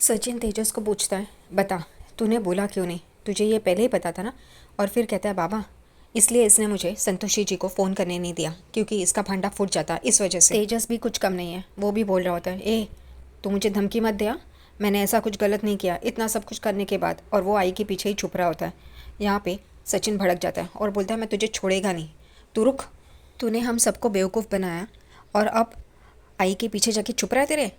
सचिन तेजस को पूछता है, बता तूने बोला क्यों नहीं, तुझे ये पहले ही पता था ना। और फिर कहता है, बाबा इसलिए इसने मुझे संतोषी जी को फ़ोन करने नहीं दिया क्योंकि इसका भांडा फूट जाता, इस वजह से। तेजस भी कुछ कम नहीं है, वो भी बोल रहा होता है, ए तू मुझे धमकी मत दिया, मैंने ऐसा कुछ गलत नहीं किया, इतना सब कुछ करने के बाद। और वो आई के पीछे ही छुप रहा होता है। यहाँ पे सचिन भड़क जाता है और बोलता है, मैं तुझे छोड़ेगा नहीं, तू रुक, तूने हम सबको बेवकूफ़ बनाया और अब आई के पीछे जाके छुप रहा है तेरे।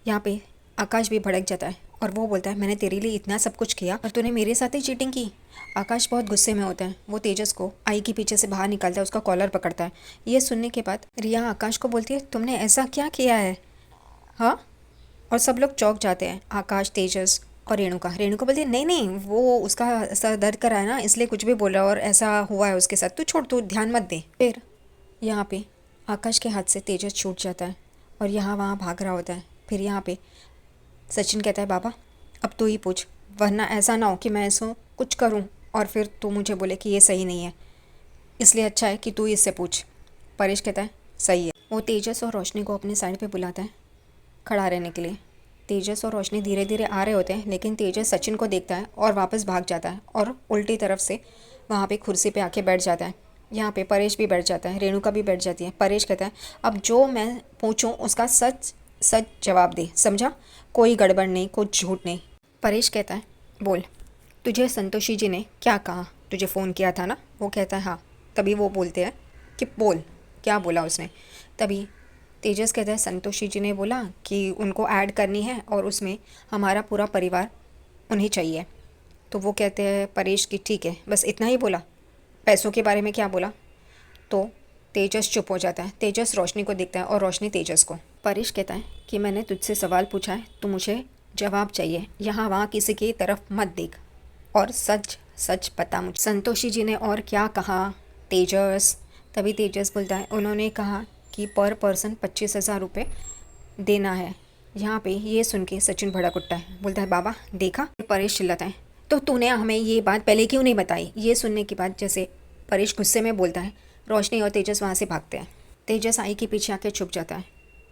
यहाँ पे आकाश भी भड़क जाता है और वो बोलता है, मैंने तेरे लिए इतना सब कुछ किया और तूने मेरे साथ ही चीटिंग की। आकाश बहुत गुस्से में होता है, वो तेजस को आई के पीछे से बाहर निकालता है, उसका कॉलर पकड़ता है। ये सुनने के बाद रिया आकाश को बोलती है, तुमने ऐसा क्या किया है, हाँ। और सब लोग चौंक जाते हैं, आकाश, तेजस और रेणुका। रेणुका बोलती है, नहीं नहीं, वो उसका सर दर्द करा है ना, इसलिए कुछ भी बोल रहा है और ऐसा हुआ है उसके साथ, तू छोड़, तू ध्यान मत दे। फिर यहाँ पे आकाश के हाथ से तेजस छूट जाता है और यहाँ वहाँ भाग रहा होता है। फिर यहाँ पे सचिन कहता है, बाबा अब तू ही पूछ, वरना ऐसा ना हो कि मैं ऐसा कुछ करूं और फिर तू मुझे बोले कि ये सही नहीं है, इसलिए अच्छा है कि तू इससे पूछ। परेश कहता है, सही है। वो तेजस और रोशनी को अपने साइड पे बुलाता है खड़ा रहने के लिए। तेजस और रोशनी धीरे धीरे आ रहे होते हैं, लेकिन तेजस सचिन को देखता है और वापस भाग जाता है और उल्टी तरफ से वहाँ पे कुर्सी पे आके बैठ जाता है। यहाँ पे परेश भी बैठ जाता है, रेणुका भी बैठ जाती है। परेश कहता है, अब जो मैं पूछूं उसका सच सच जवाब दे, समझा, कोई गड़बड़ नहीं, कुछ झूठ नहीं। परेश कहता है, बोल, तुझे संतोषी जी ने क्या कहा, तुझे फ़ोन किया था ना। वो कहता है, हाँ। तभी वो बोलते हैं कि बोल, क्या बोला उसने। तभी तेजस कहता है, संतोषी जी ने बोला कि उनको ऐड करनी है और उसमें हमारा पूरा परिवार उन्हें चाहिए। तो वो कहते हैं परेश की, ठीक है, बस इतना ही बोला, पैसों के बारे में क्या बोला। तो तेजस चुप हो जाता है। तेजस रोशनी को देखता है और रोशनी तेजस को। परेश कहता है कि मैंने तुझसे सवाल पूछा है, तो मुझे जवाब चाहिए, यहाँ वहाँ किसी की तरफ मत देख और सच सच बता मुझे, संतोषी जी ने और क्या कहा। तेजस, तभी तेजस बोलता है, उन्होंने कहा कि पर पर्सन 25,000 रुपये देना है। यहाँ पे ये सुन के सचिन भड़क उठता है, बोलता है, बाबा देखा। परेश चिल्लाता है, तो तूने हमें ये बात पहले क्यों नहीं बताई। ये सुनने के बाद जैसे परेश गुस्से में बोलता है, रोशनी और तेजस वहाँ से भागते हैं। तेजस आई के पीछे आके छुप जाता है।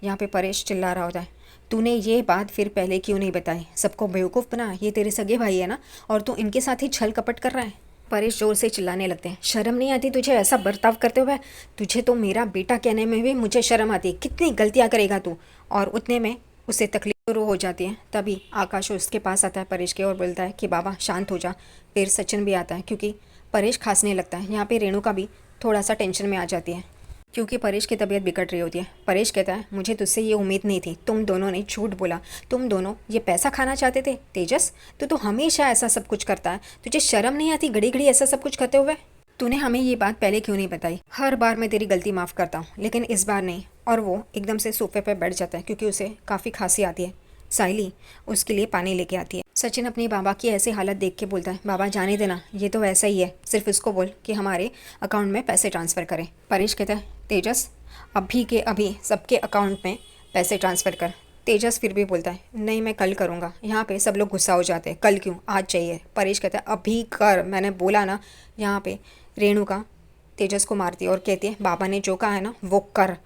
यहाँ पे परेश चिल्ला रहा होता है, तूने ये बात फिर पहले क्यों नहीं बताई, सबको बेवकूफ़ बना, ये तेरे सगे भाई है ना, और तू इनके साथ ही छल कपट कर रहा है। परेश जोर से चिल्लाने लगते हैं, शर्म नहीं आती तुझे ऐसा बर्ताव करते हुए, तुझे तो मेरा बेटा कहने में भी मुझे शर्म आती है, कितनी गलतियाँ करेगा तू। और उतने में उसे तकलीफ शुरू हो जाती है। तभी आकाश उसके पास आता है परेश के और बोलता है कि बाबा शांत हो जा। फिर सचिन भी आता है क्योंकि परेश खांसने लगता है। यहाँ पे रेणुका भी थोड़ा सा टेंशन में आ जाती है क्योंकि परेश की तबीयत बिगड़ रही होती है। परेश कहता है, मुझे तुझसे ये उम्मीद नहीं थी, तुम दोनों ने झूठ बोला, तुम दोनों ये पैसा खाना चाहते थे। तेजस, तू तो हमेशा ऐसा सब कुछ करता है, तुझे शर्म नहीं आती घड़ी घड़ी ऐसा सब कुछ करते हुए। तूने हमें ये बात पहले क्यों नहीं बताई। हर बार मैं तेरी गलती माफ़ करता हूँ, लेकिन इस बार नहीं। और वो एकदम से सोफे पर बैठ जाता है क्योंकि उसे काफ़ी खांसी आती है। साइली उसके लिए पानी लेके आती है। सचिन अपनी बाबा की ऐसी हालत देख के बोलता है, बाबा जाने देना, ये तो वैसा ही है, सिर्फ उसको बोल कि हमारे अकाउंट में पैसे ट्रांसफ़र करें। परेश कहता है, तेजस अभी के अभी सबके अकाउंट में पैसे ट्रांसफ़र कर। तेजस फिर भी बोलता है, नहीं मैं कल करूँगा। यहाँ पे सब लोग गुस्सा हो जाते हैं, कल क्यों, आज चाहिए। परेश कहता है, अभी कर, मैंने बोला ना। यहाँ पे रेणुका तेजस को मारती है और कहती है, बाबा ने जो कहा है ना वो कर,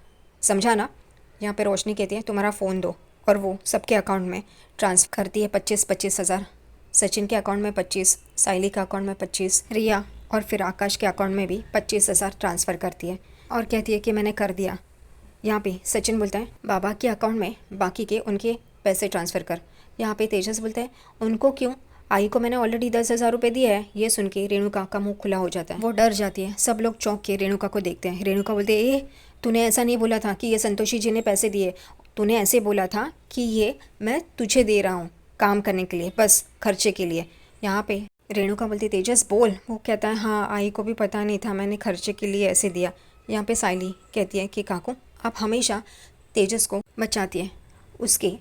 समझा ना। यहाँ पे रोशनी कहती है, तुम्हारा फ़ोन दो, और वो सबके अकाउंट में ट्रांसफ़र करती है 25,000। सचिन के अकाउंट में 25, साइली के अकाउंट में 25, रिया और फिर आकाश के अकाउंट में भी 25,000 ट्रांसफ़र करती है और कहती है कि मैंने कर दिया। यहाँ पे सचिन बोलता है, बाबा के अकाउंट में बाकी के उनके पैसे ट्रांसफ़र कर। यहाँ पे तेजस बोलता है, उनको क्यों, आई को मैंने ऑलरेडी 10,000 रुपये दिए है। ये सुन के रेणुका का मुंह खुला हो जाता है, वो डर जाती है। सब लोग चौंक के रेणुका को देखते हैं। रेणुका बोलते हैं, ए तूने ऐसा नहीं बोला था कि ये संतोषी जी ने पैसे दिए, तूने ऐसे बोला था कि ये मैं तुझे दे रहा हूँ काम करने के लिए, बस खर्चे के लिए। यहाँ पे रेणुका बोलती, तेजस बोल। वो कहता है, हाँ आई को भी पता नहीं था, मैंने खर्चे के लिए ऐसे दिया। यहाँ पे साइली कहती है कि काकू आप हमेशा तेजस को बचाती है, उसके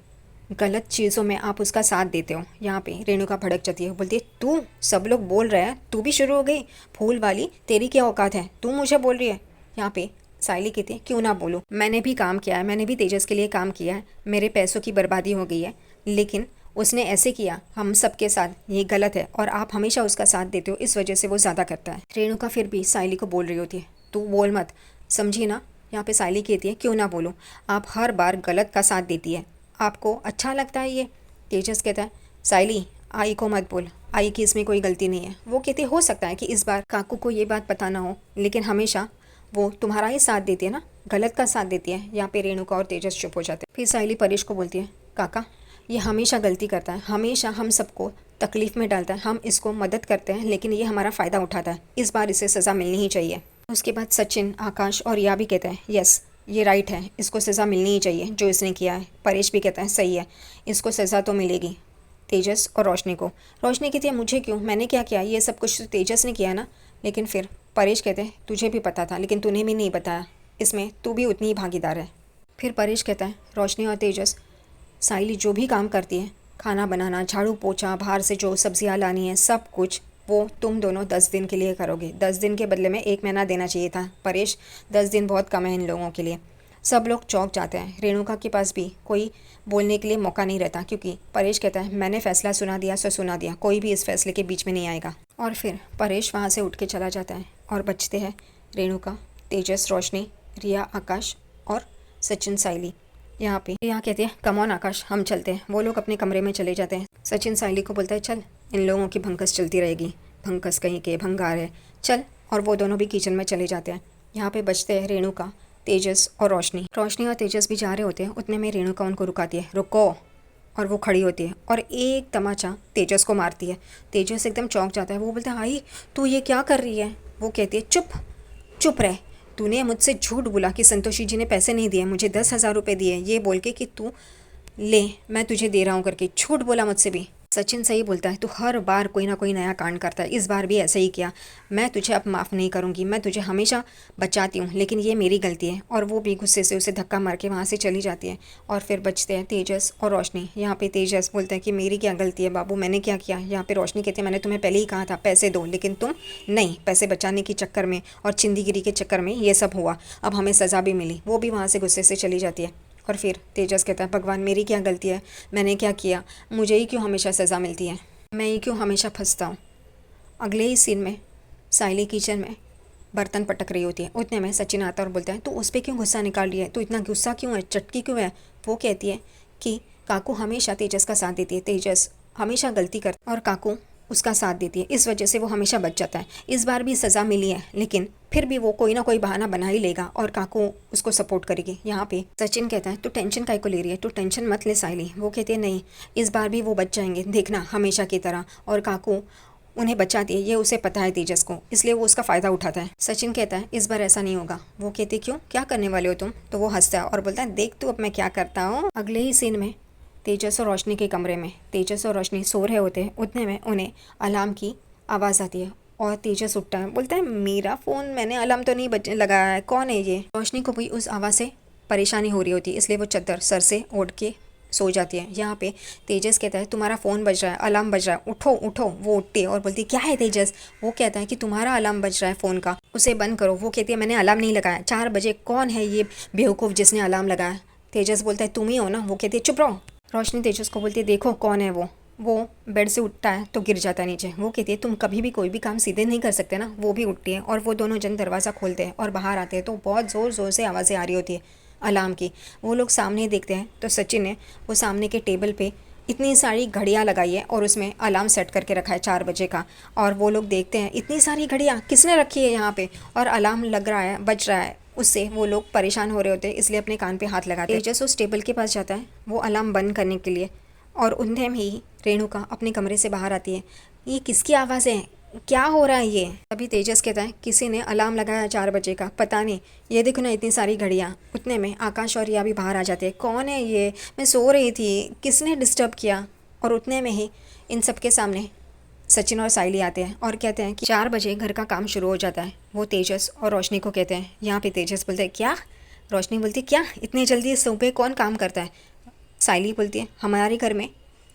गलत चीज़ों में आप उसका साथ देते हो। यहाँ पे रेणुका भड़क जाती है, बोलती है, तू, सब लोग बोल रहे हैं, तू भी शुरू हो गई, फूल वाली, तेरी क्या औकात है, तू मुझे बोल रही है। यहाँ पे साइली कहती है, क्यों ना बोलूँ, मैंने भी काम किया है, मैंने भी तेजस के लिए काम किया है, मेरे पैसों की बर्बादी हो गई है, लेकिन उसने ऐसे किया हम सबके साथ, ये गलत है और आप हमेशा उसका साथ देते हो, इस वजह से वो ज़्यादा करता है। रेणुका फिर भी साइली को बोल रही होती है, तू बोल मत, समझी ना। यहाँ पे साइली कहती है, क्यों ना बोलूँ, आप हर बार गलत का साथ देती है, आपको अच्छा लगता है ये। तेजस कहता है साइली आई को मत बोल, आई की इसमें कोई गलती नहीं है। वो कहते हो सकता है कि इस बार काकू को ये बात पता ना हो, लेकिन हमेशा वो तुम्हारा ही साथ देती है ना, गलत का साथ देती है। यहाँ पे रेणुका और तेजस चुप हो जाते हैं। फिर साइली परेश को बोलती है काका ये हमेशा गलती करता है, हमेशा हम सबको तकलीफ में डालता है, हम इसको मदद करते हैं लेकिन ये हमारा फ़ायदा उठाता है, इस बार इसे सज़ा मिलनी ही चाहिए। उसके बाद सचिन, आकाश और या भी कहते हैं यस ये राइट है, इसको सज़ा मिलनी ही चाहिए जो इसने किया है। परेश भी कहता है सही है, इसको सज़ा तो मिलेगी। तेजस और रोशनी को, रोशनी कहती है मुझे क्यों, मैंने क्या किया, ये सब कुछ तो तेजस ने किया ना। लेकिन फिर परेश कहते हैं तुझे भी पता था लेकिन तूने भी नहीं बताया, इसमें तू भी उतनी ही भागीदार है। फिर परेश कहता है रोशनी और तेजस, साइली जो भी काम करती है, खाना बनाना, झाड़ू पोछा, बाहर से जो सब्जियां लानी है, सब कुछ वो तुम दोनों 10 दिन के लिए करोगे। 10 दिन के बदले में 1 महीना देना चाहिए था परेश, 10 दिन बहुत कम है इन लोगों के लिए। सब लोग चौंक जाते हैं। रेणुका के पास भी कोई बोलने के लिए मौका नहीं रहता क्योंकि परेश कहता है मैंने फैसला सुना दिया सो सुना दिया, कोई भी इस फैसले के बीच में नहीं आएगा। और फिर परेश वहाँ से उठ के चला जाता है और बचते हैं रेणुका, तेजस, रोशनी, रिया, आकाश और सचिन, साइली। यहाँ पे रिया कहती है कम ऑन आकाश हम चलते हैं। वो लोग अपने कमरे में चले जाते हैं। सचिन साइली को बोलता है चल इन लोगों की भंकस चलती रहेगी, भंकस कहीं के भंगार है, चल। और वो दोनों भी किचन में चले जाते हैं। यहाँ पे बचते हैं रेणुका, तेजस और रोशनी। रोशनी और तेजस भी जा रहे होते हैं, उतने में रेणुका उनको रुकाती है, रुको। और वो खड़ी होती है और एक तमाचा तेजस को मारती है। तेजस एकदम चौंक जाता है। वो बोलता है आई तू ये क्या कर रही है। वो कहती है चुप चुप रह, तूने मुझसे झूठ बोला कि संतोषी जी ने पैसे नहीं दिए, मुझे 10,000 रुपये दिए, ये बोल के कि तू ले मैं तुझे दे रहा हूँ करके झूठ बोला मुझसे भी। सचिन सही बोलता है, तू हर बार कोई ना कोई नया कांड करता है, इस बार भी ऐसा ही किया। मैं तुझे अब माफ़ नहीं करूँगी, मैं तुझे हमेशा बचाती हूँ लेकिन ये मेरी गलती है। और वो भी गुस्से से उसे धक्का मार के वहाँ से चली जाती है। और फिर बचते हैं तेजस और रोशनी। यहाँ पे तेजस बोलता है कि मेरी क्या गलती है बाबू, मैंने क्या किया। यहाँ पे रोशनी कहती है मैंने तुम्हें पहले ही कहा था पैसे दो, लेकिन तुम नहीं, पैसे बचाने के चक्कर में और चिंदीगिरी के चक्कर में ये सब हुआ, अब हमें सज़ा भी मिली। वो भी वहाँ से गुस्से से चली जाती है। और फिर तेजस कहता है भगवान मेरी क्या गलती है, मैंने क्या किया, मुझे ही क्यों हमेशा सज़ा मिलती है, मैं ही क्यों हमेशा फंसता हूँ। अगले ही सीन में साइली किचन में बर्तन पटक रही होती है। उतने में सचिन आता है और बोलता है तू उस पर क्यों गुस्सा निकाल रही है, तू इतना गुस्सा क्यों है, चटकी क्यों है। वो कहती है कि काकू हमेशा तेजस का साथ देती है, तेजस हमेशा गलती करता है और काकू उसका साथ देती है, इस वजह से वो हमेशा बच जाता है। इस बार भी सज़ा मिली है लेकिन फिर भी वो कोई ना कोई बहाना बना ही लेगा और काकू उसको सपोर्ट करेगी। यहाँ पे सचिन कहता है तू टेंशन काहे को ले रही है, तू टेंशन मत ले साइली। वो कहती है नहीं, इस बार भी वो बच जाएंगे, देखना हमेशा की तरह। और काकू उन्हें बचाती है, ये उसे पता है तेजस को, इसलिए वो उसका फ़ायदा उठाता है। सचिन कहता है इस बार ऐसा नहीं होगा। वो कहती क्यों, क्या करने वाले हो तुम। तो वो हंसता है और बोलता है देख तू अब मैं क्या करता हूँ। अगले ही सीन में तेजस और रोशनी के कमरे में तेजस और रोशनी सो रहे होते हैं। उतने में उन्हें अलार्म की आवाज़ आती है और तेजस उठता है, बोलता है मेरा फ़ोन, मैंने अलार्म तो नहीं बजने लगाया है, कौन है ये। रोशनी को भी उस आवाज़ से परेशानी हो रही होती है, इसलिए वो चद्दर सर से ओढ़ के सो जाती है। यहाँ पे तेजस कहता है तुम्हारा फ़ोन बज रहा है, अलार्म बज रहा है, उठो उठो। वो उठती है और बोलती है क्या है तेजस। वो कहता है कि तुम्हारा अलार्म बज रहा है फ़ोन का, उसे बंद करो। वो कहती है मैंने अलार्म नहीं लगाया, 4 बजे, कौन है ये बेवकूफ़ जिसने अलार्म लगाया। तेजस बोलता है तुम ही हो ना। वो कहती है चुप रहो। रोशनी तेजस को बोलती है देखो कौन है वो बेड से उठता है तो गिर जाता है नीचे। वो कहती है तुम कभी भी कोई भी काम सीधे नहीं कर सकते ना। वो भी उठती है और वो दोनों जन दरवाज़ा खोलते हैं और बाहर आते हैं तो बहुत ज़ोर ज़ोर से आवाज़ें आ रही होती है अलार्म की। वो लोग सामने देखते हैं तो सचिन ने वो सामने के टेबल पे इतनी सारी घड़ियाँ लगाई है और उसमें अलार्म सेट करके रखा है 4 बजे का। और वो लोग देखते हैं इतनी सारी घड़ियाँ किसने रखी है यहाँ पे, और अलार्म लग रहा है, बज रहा है। उससे वो लोग परेशान हो रहे होते हैं, इसलिए अपने कान पे हाथ लगाते हैं। तेजस उस टेबल के पास जाता है वो अलार्म बंद करने के लिए और उन्हें ही रेणुका अपने कमरे से बाहर आती है। ये किसकी आवाज़ है, क्या हो रहा है ये। अभी तेजस कहता है किसी ने अलार्म लगाया 4 बजे का, पता नहीं, ये देखो ना इतनी सारी घड़ियाँ। उतने में आकाश और रिया भी बाहर आ जाते हैं, कौन है ये, मैं सो रही थी, किसने डिस्टर्ब किया। और उतने में ही इन सब के सामने सचिन और साइली आते हैं और कहते हैं कि 4 बजे घर का काम शुरू हो जाता है। वो तेजस और रोशनी को कहते हैं। यहाँ पे तेजस बोलते हैं क्या, रोशनी बोलती है क्या इतनी जल्दी सुबह कौन काम करता है। साइली बोलती है हमारे घर में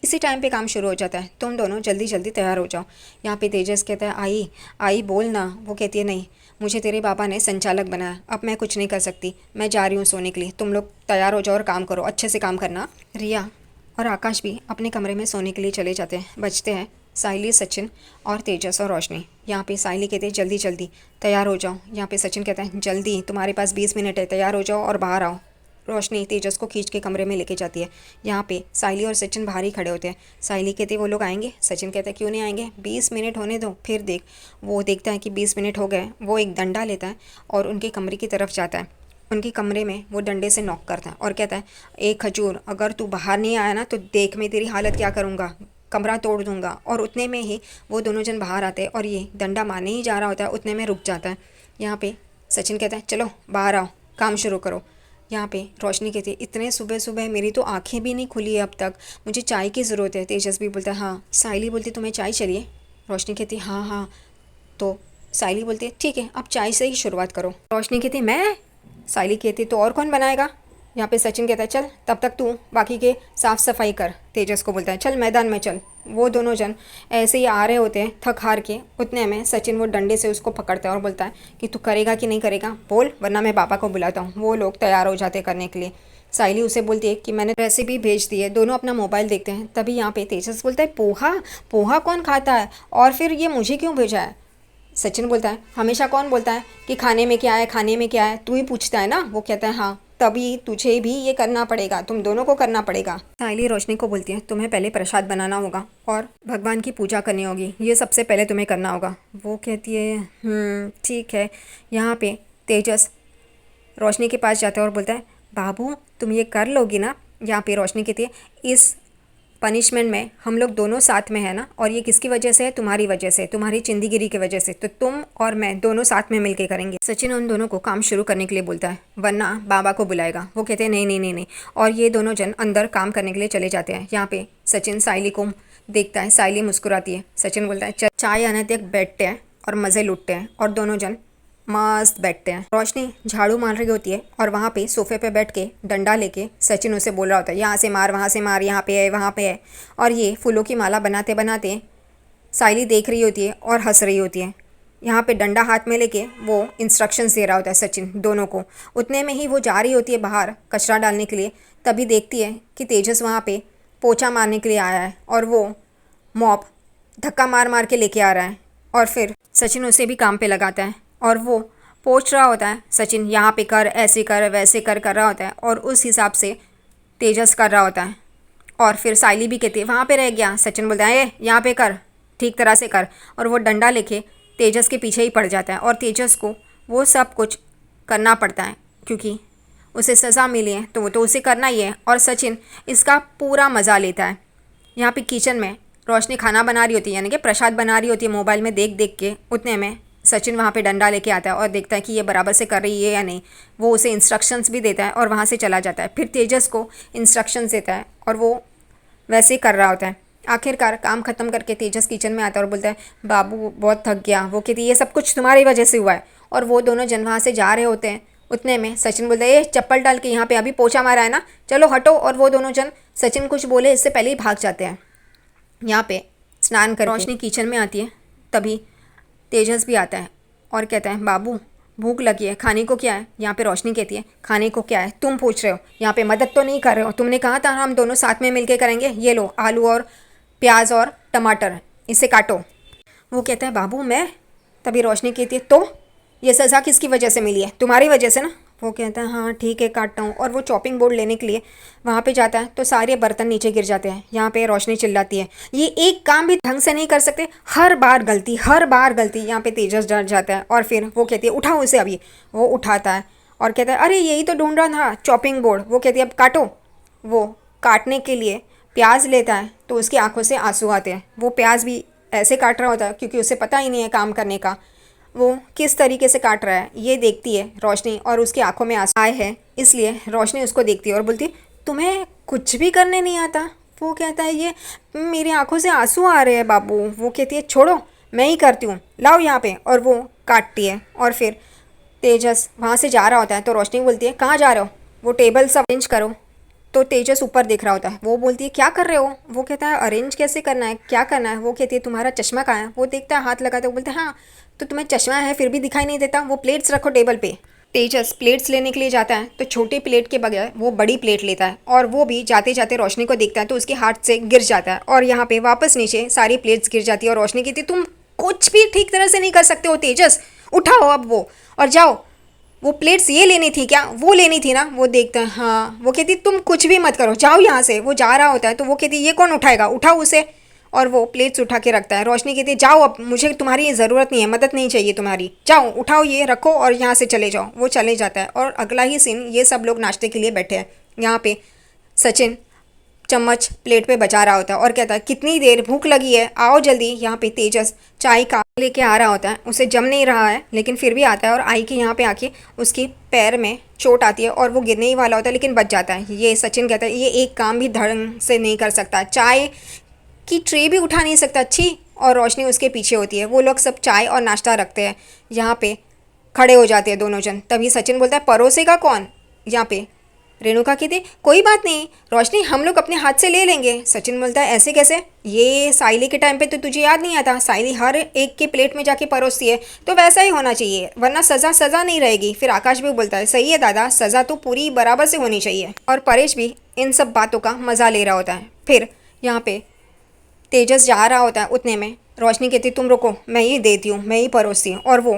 इसी टाइम पे काम शुरू हो जाता है, तुम दोनों जल्दी जल्दी तैयार हो जाओ। यहाँ पे तेजस कहता है आई आई बोल ना। वो कहती है नहीं, मुझे तेरे पापा ने संचालक बनाया, अब मैं कुछ नहीं कर सकती, मैं जा रही हूँ सोने के लिए, तुम लोग तैयार हो जाओ और काम करो, अच्छे से काम करना। रिया और आकाश भी अपने कमरे में सोने के लिए चले जाते हैं। बचते हैं साइली, सचिन और तेजस और रोशनी। यहाँ पे साइली कहते हैं जल्दी जल्दी तैयार हो जाओ। यहाँ पे सचिन कहता है जल्दी, तुम्हारे पास 20 मिनट है, तैयार हो जाओ और बाहर आओ। रोशनी तेजस को खींच के कमरे में लेके जाती है। यहाँ पे साइली और सचिन बाहर ही खड़े होते हैं। साइली कहती है वो लोग आएंगे, सचिन कहता है क्यों नहीं आएंगे, 20 मिनट होने दो फिर देख। वो देखता है कि 20 मिनट हो गए, वो एक डंडा लेता है और उनके कमरे की तरफ जाता है। उनके कमरे में वो डंडे से नॉक करता है और कहता है ए खजूर, अगर तू बाहर नहीं आया ना तो देख मैं तेरी हालत क्या करूँगा, कमरा तोड़ दूंगा। और उतने में ही वो दोनों जन बाहर आते हैं और ये डंडा मारने ही जा रहा होता है, उतने में रुक जाता है। यहाँ पे सचिन कहता है चलो बाहर आओ, काम शुरू करो। यहाँ पे रोशनी कहती है इतने सुबह सुबह मेरी तो आंखें भी नहीं खुली है अब तक, मुझे चाय की ज़रूरत है। तेजस भी बोलता है हाँ। साइली बोलती तुम्हें चाय चाहिए? रोशनी कहती है हाँ हाँ। तो साइली बोलती है ठीक है अब चाय से ही शुरुआत करो। रोशनी कहती है मैं? साइली कहती तो और कौन बनाएगा? यहाँ पे सचिन कहता है चल तब तक तू बाकी के साफ़ सफाई कर। तेजस को बोलता है चल मैदान में चल। वो दोनों जन ऐसे ही आ रहे होते हैं थक हार के, उतने में सचिन वो डंडे से उसको पकड़ता है और बोलता है कि तू करेगा कि नहीं करेगा बोल, वरना मैं पापा को बुलाता हूँ। वो लोग तैयार हो जाते करने के लिए। साइली उसे बोलती है कि मैंने रेसिपी भेज दी है। दोनों अपना मोबाइल देखते हैं। तभी यहाँ पे तेजस बोलता है पोहा? पोहा कौन खाता है, और फिर ये मुझे क्यों भेजा है? सचिन बोलता है हमेशा कौन बोलता है कि खाने में क्या है, खाने में क्या है, तू ही पूछता है ना। वो कहता है हाँ तभी तुझे भी ये करना पड़ेगा, तुम दोनों को करना पड़ेगा। साइली रोशनी को बोलती है तुम्हें पहले प्रसाद बनाना होगा और भगवान की पूजा करनी होगी, ये सबसे पहले तुम्हें करना होगा। वो कहती है ठीक है। यहाँ पे तेजस रोशनी के पास जाता है और बोलता है बाबू तुम ये कर लोगी ना? यहाँ पे रोशनी कहती है इस पनिशमेंट में हम लोग दोनों साथ में है ना, और ये किसकी वजह से है? तुम्हारी वजह से, तुम्हारी चिंदीगिरी की वजह से। तो तुम और मैं दोनों साथ में मिलके करेंगे। सचिन उन दोनों को काम शुरू करने के लिए बोलता है वरना बाबा को बुलाएगा। वो कहते हैं नहीं नहीं नहीं नहीं, और ये दोनों जन अंदर काम करने के लिए चले जाते हैं। यहाँ पे सचिन साइली को देखता है, साइली मुस्कुराती है। सचिन बोलता है चाय आने तक बैठते हैं और मज़े लुटते हैं, और दोनों जन मस्त बैठते हैं। रोशनी झाड़ू मार रही होती है और वहाँ पे सोफे पे बैठ के डंडा लेके सचिन उसे बोल रहा होता है यहाँ से मार, वहाँ से मार, यहाँ पे है, वहाँ पे है। और ये फूलों की माला बनाते बनाते साइली देख रही होती है और हंस रही होती है। यहाँ पे डंडा हाथ में लेके वो इंस्ट्रक्शंस दे रहा होता है सचिन दोनों को। उतने में ही वो जा रही होती है बाहर कचरा डालने के लिए। तभी देखती है कि तेजस वहाँ पे पोछा मारने के लिए आया है और वो मॉप धक्का मार मार के लेके आ रहा है। और फिर सचिन उसे भी काम पे लगाता है और वो पोंछ रहा होता है। सचिन यहाँ पे कर, ऐसे कर, वैसे कर रहा होता है और उस हिसाब से तेजस कर रहा होता है। और फिर साइली भी कहती है वहाँ पे रह गया। सचिन बोलता है यहाँ पे कर, ठीक तरह से कर। और वो डंडा लेके तेजस के पीछे ही पड़ जाता है और तेजस को वो सब कुछ करना पड़ता है क्योंकि उसे सज़ा मिली है तो वो तो उसे करना ही है। और सचिन इसका पूरा मज़ा लेता है। यहाँ पे किचन में रोशनी खाना बना रही होती है, यानी कि प्रसाद बना रही होती है मोबाइल में देख देख के। उतने में सचिन वहाँ पे डंडा लेके आता है और देखता है कि ये बराबर से कर रही है या नहीं। वो उसे इंस्ट्रक्शंस भी देता है और वहाँ से चला जाता है। फिर तेजस को इंस्ट्रक्शंस देता है और वो वैसे ही कर रहा होता है। आखिरकार काम ख़त्म करके तेजस किचन में आता है और बोलता है बाबू बहुत थक गया। वो कहती है ये सब कुछ तुम्हारी वजह से हुआ है। और वो दोनों जन वहाँ से जा रहे होते हैं। उतने में सचिन बोलता है ये चप्पल डाल के यहाँ पे अभी पोछा मारा है ना, चलो हटो। और वो दोनों जन सचिन कुछ बोले इससे पहले ही भाग जाते हैं। यहाँ पे स्नान कर रोशनी किचन में आती है। तभी तेजस भी आता है और कहता है बाबू भूख लगी है, खाने को क्या है? यहाँ पे रोशनी कहती है खाने को क्या है तुम पूछ रहे हो, यहाँ पे मदद तो नहीं कर रहे हो, तुमने कहा था हम दोनों साथ में मिलके करेंगे। ये लो आलू और प्याज और टमाटर, इसे काटो। वो कहता है बाबू मैं? तभी रोशनी कहती है तो ये सज़ा किसकी वजह से मिली है? तुम्हारी वजह से ना। वो कहता है हाँ ठीक है काटता हूँ। और वो चॉपिंग बोर्ड लेने के लिए वहाँ पे जाता है तो सारे बर्तन नीचे गिर जाते हैं। यहाँ पे रोशनी चिल्लाती है ये एक काम भी ढंग से नहीं कर सकते, हर बार गलती, हर बार गलती। यहाँ पे तेजस डर जाता है और फिर वो कहती है उठाओ उसे अभी। वो उठाता है और कहता है अरे यही तो ढूंढ रहा था चॉपिंग बोर्ड। वो कहती है अब काटो। वो काटने के लिए प्याज लेता है तो उसकी आंखों से आंसू आते हैं। वो प्याज भी ऐसे काट रहा होता है क्योंकि उसे पता ही नहीं है काम करने का, वो किस तरीके से काट रहा है। ये देखती है रोशनी और उसकी आंखों में आंसू आए हैं, इसलिए रोशनी उसको देखती है और बोलती है तुम्हें कुछ भी करने नहीं आता। वो कहता है ये मेरी आंखों से आंसू आ रहे हैं बाबू। वो कहती है छोड़ो मैं ही करती हूँ, लाओ यहाँ पे। और वो काटती है और फिर तेजस वहाँ से जा रहा होता है तो रोशनी बोलती है कहाँ जा रहे हो? वो टेबल सब अरेंज करो। तो तेजस ऊपर देख रहा होता है। वो बोलती है क्या कर रहे हो? वो कहता है अरेंज कैसे करना है, क्या करना है? वो कहती है तुम्हारा चश्मा कहाँ है? वो देखता है हाथ लगाते, वो बोलते हैं हाँ तो तुम्हें चश्मा है फिर भी दिखाई नहीं देता। वो प्लेट्स रखो टेबल पे। तेजस प्लेट्स लेने के लिए जाता है तो छोटी प्लेट के बगैर वो बड़ी प्लेट लेता है और वो भी जाते जाते रोशनी को देखता है तो उसके हाथ से गिर जाता है और यहाँ पे वापस नीचे सारी प्लेट्स गिर जाती है। और रोशनी कहती है तुम कुछ भी ठीक तरह से नहीं कर सकते हो तेजस, उठाओ अब वो और जाओ वो प्लेट्स ये लेनी थी क्या, वो लेनी थी ना, वो देखता है हाँ, वो कहती तुम कुछ भी मत करो, जाओ यहाँ से। वो जा रहा होता है तो वो कहती ये कौन उठाएगा, उठाओ उसे। और वो प्लेट्स उठा के रखता है। रोशनी कहती है जाओ, अब मुझे तुम्हारी ज़रूरत नहीं है, मदद नहीं चाहिए तुम्हारी, जाओ उठाओ ये रखो और यहाँ से चले जाओ। वो चले जाता है और अगला ही सीन, ये सब लोग नाश्ते के लिए बैठे हैं। यहाँ पे सचिन चम्मच प्लेट पे बचा रहा होता है और कहता है कितनी देर, भूख लगी है, आओ जल्दी। यहाँ पे तेजस चाय का लेके आ रहा होता है, उसे जम नहीं रहा है लेकिन फिर भी आता है और आई के यहाँ पे आके उसकी पैर में चोट आती है और वो गिरने ही वाला होता है लेकिन बच जाता है। ये सचिन कहता है ये एक काम भी ढंग से नहीं कर सकता, चाय की ट्रे भी उठा नहीं सकता, अच्छी। और रोशनी उसके पीछे होती है। वो लोग सब चाय और नाश्ता रखते हैं। यहाँ पे खड़े हो जाते हैं दोनों जन। तभी सचिन बोलता है परोसेगा कौन। यहाँ पे रेणुका कहती है कोई बात नहीं रोशनी, हम लोग अपने हाथ से ले लेंगे। सचिन बोलता है ऐसे कैसे, ये साइली के टाइम पे तो तुझे याद नहीं आता, साइली हर एक के प्लेट में जाके परोसती है, तो वैसा ही होना चाहिए वरना सज़ा सज़ा नहीं रहेगी। फिर आकाश भी बोलता है सही है दादा, सज़ा तो पूरी बराबर से होनी चाहिए। और परेश भी इन सब बातों का मज़ा ले रहा होता है। फिर यहाँ पे तेजस जा रहा होता है, उतने में रोशनी कहती तुम रुको, मैं ही देती हूँ, मैं ही परोसती हूँ। और वो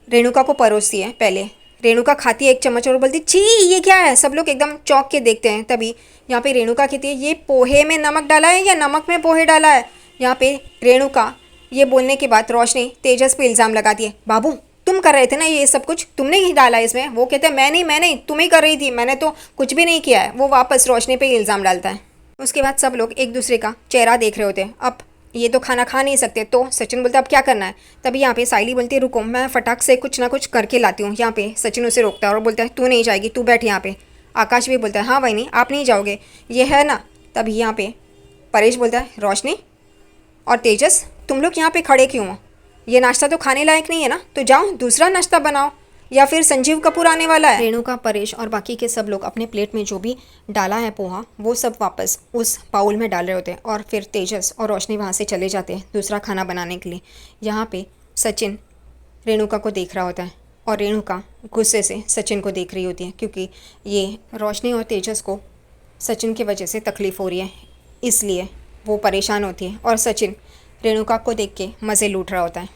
रेणुका को परोसती है। पहले रेणुका खाती है एक चम्मच और बोलती छी ये क्या है। सब लोग एकदम चौंक के देखते हैं। तभी यहाँ पे रेणुका कहती है ये पोहे में नमक डाला है या नमक में पोहे डाला है। यहाँ पे रेणुका ये बोलने के बाद रोशनी तेजस पे इल्ज़ाम लगाती है बाबू तुम कर रहे थे ना ये सब कुछ, तुमने ही डाला है इसमें। वो कहते हैं मैं नहीं तुम ही कर रही थी, मैंने तो कुछ भी नहीं किया है। वो वापस रोशनी पे इल्ज़ाम डालता है। उसके बाद सब लोग एक दूसरे का चेहरा देख रहे होते हैं। अब ये तो खाना खा नहीं सकते, तो सचिन बोलता है अब क्या करना है। तभी यहाँ पे साइली बोलती है रुको मैं फटाक से कुछ ना कुछ करके लाती हूँ। यहाँ पे सचिन उसे रोकता है और बोलता है तू नहीं जाएगी, तू बैठ यहाँ पे। आकाश भी बोलता है हाँ वही नहीं आप नहीं जाओगे, ये है ना। तभी यहाँ पे परेश बोलता है रोशनी और तेजस तुम लोग यहाँ पे खड़े क्यों हो, ये नाश्ता तो खाने लायक नहीं है ना, तो जाओ दूसरा नाश्ता बनाओ या फिर संजीव कपूर आने वाला है। रेणुका परेश और बाकी के सब लोग अपने प्लेट में जो भी डाला है पोहा वो सब वापस उस बाउल में डाल रहे होते हैं। और फिर तेजस और रोशनी वहाँ से चले जाते हैं दूसरा खाना बनाने के लिए। यहाँ पे सचिन रेणुका को देख रहा होता है और रेणुका गुस्से से सचिन को देख रही होती है क्योंकि ये रोशनी और तेजस को सचिन की वजह से तकलीफ़ हो रही है, इसलिए वो परेशान होती है। और सचिन रेणुका को देख के मज़े लूट रहा होता है।